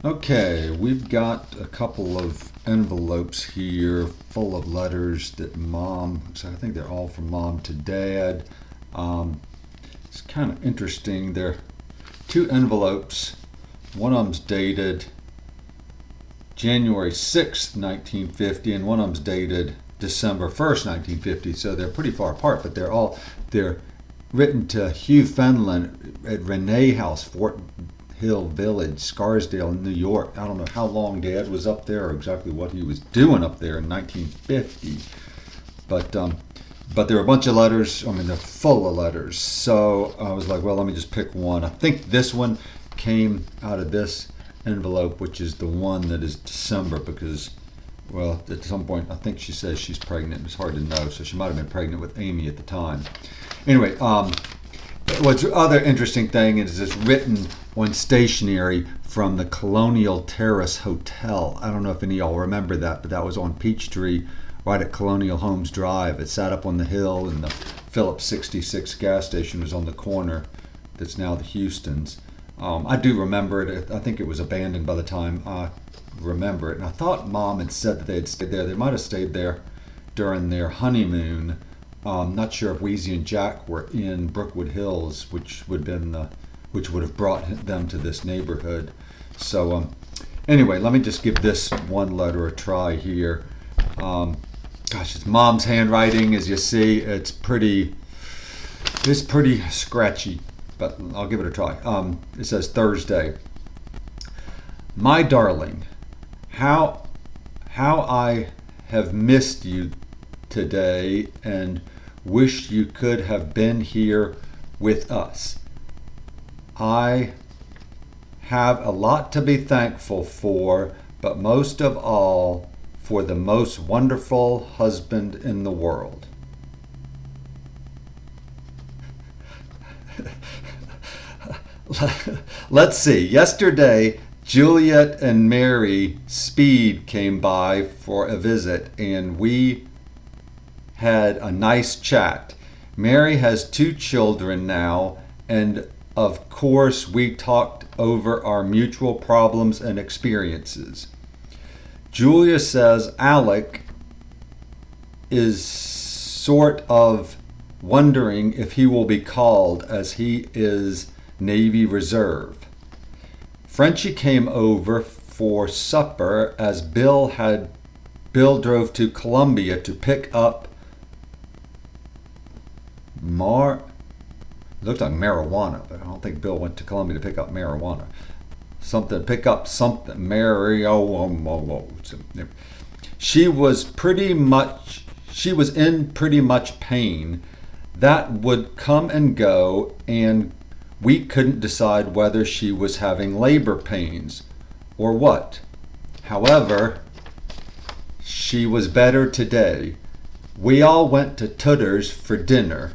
Okay, we've got a couple of envelopes here full of letters that Mom, so I think they're all from Mom to Dad. It's kind of interesting. There are two envelopes. One of them's dated January 6th, 1950, and one of them's dated December 1st, 1950. So they're pretty far apart, but they're written to Hugh Fenlon at Renee House, Fort Hill Village, Scarsdale, New York. I don't know how long Dad was up there or exactly what he was doing up there in 1950, but there are a bunch of letters. I mean, they're full of letters. So I was like, well, let me just pick one. I think this one came out of this envelope, which is the one that is December, because, well, at some point I think she says she's pregnant. It's hard to know, so she might have been pregnant with Amy at the time. Anyway, what's other interesting thing is it's written on stationery from the Colonial Terrace Hotel. I don't know if any of y'all remember that, but that was on Peachtree, right at Colonial Homes Drive. It sat up on the hill, and the Phillips 66 gas station was on the corner that's now the Houston's. I do remember it. I think it was abandoned by the time I remember it. And I thought Mom had said that they had stayed there. They might have stayed there during their honeymoon. Not sure if Wheezy and Jack were in Brookwood Hills, which would have brought them to this neighborhood. So anyway, let me just give this one letter a try here. Gosh, it's Mom's handwriting, as you see. It's pretty scratchy, but I'll give it a try. It says Thursday. My darling, how I have missed you today and wish you could have been here with us. I have a lot to be thankful for, but most of all, for the most wonderful husband in the world. Let's see. Yesterday, Juliet and Mary Speed came by for a visit, and we had a nice chat. Mary has 2 children now, and of course we talked over our mutual problems and experiences. Julia says Alec is sort of wondering if he will be called, as he is Navy Reserve. Frenchie came over for supper as Bill drove to Columbia to pick up it looked like marijuana, but I don't think Bill went to Columbia to pick up marijuana. Pick up something. She was in pretty much pain. That would come and go, and we couldn't decide whether she was having labor pains or what. However, she was better today. We all went to Tutter's for dinner.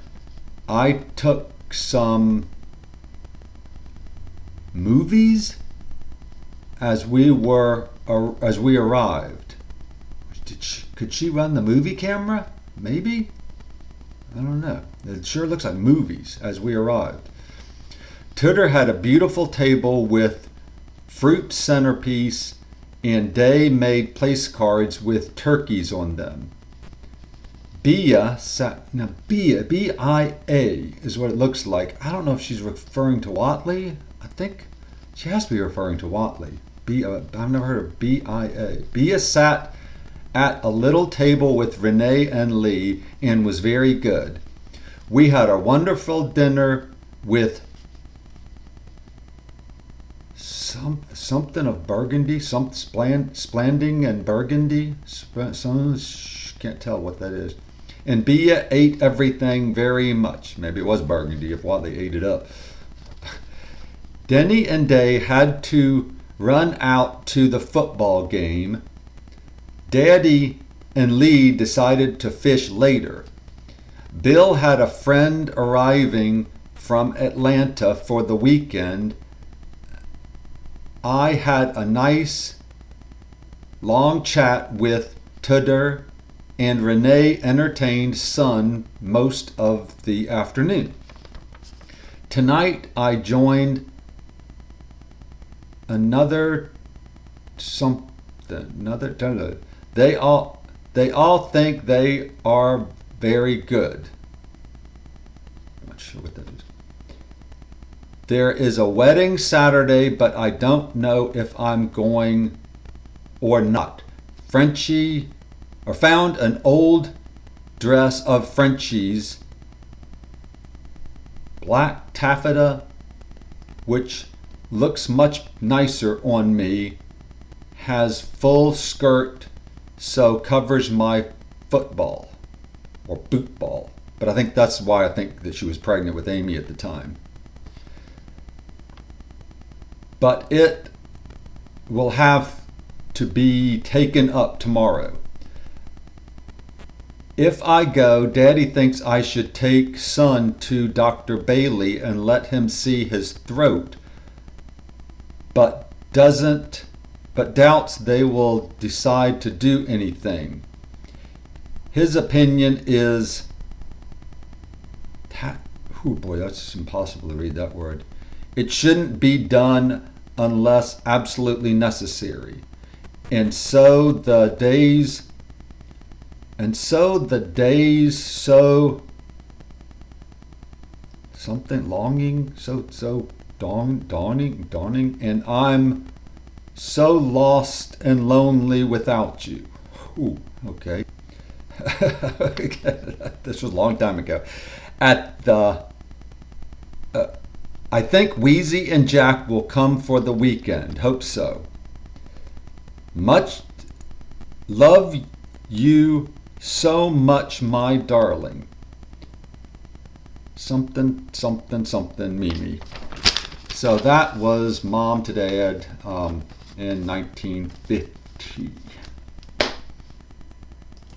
I took some movies as we arrived. Could she run the movie camera? Maybe? I don't know. It sure looks like movies as we arrived. Tutter had a beautiful table with fruit centerpiece, and Day made place cards with turkeys on them. Bia sat, now B-I-A is what it looks like. I don't know if she's referring to Watley. I think she has to be referring to Watley. I've never heard of B-I-A. Bia sat at a little table with Renee and Lee and was very good. We had a wonderful dinner with something of Burgundy, Splanding and Burgundy. Can't tell what that is. And Bia ate everything very much. Maybe it was Burgundy if Watley ate it up. Denny and Day had to run out to the football game. Daddy and Lee decided to fish later. Bill had a friend arriving from Atlanta for the weekend. I had a nice long chat with Tudor, and Renee entertained Son most of the afternoon. Tonight I joined another something. Another. They all think they are very good. I'm not sure what that is. There is a wedding Saturday, but I don't know if I'm going or not. Frenchie, or found an old dress of Frenchie's, black taffeta, which looks much nicer on me, has full skirt, so covers my football or boot ball. But I think that's why I think that she was pregnant with Amy at the time. But it will have to be taken up tomorrow. If I go, Daddy thinks I should take son to Dr. Bailey and let him see his throat, but doubts they will decide to do anything. His opinion is, oh boy, that's impossible to read that word. It shouldn't be done unless absolutely necessary. And so the days so something longing, so dawning, and I'm so lost and lonely without you. Ooh, okay. This was a long time ago. I think Wheezy and Jack will come for the weekend. Hope so. Much love you so much, my darling. Something, Mimi. So that was Mom to Dad in 1950.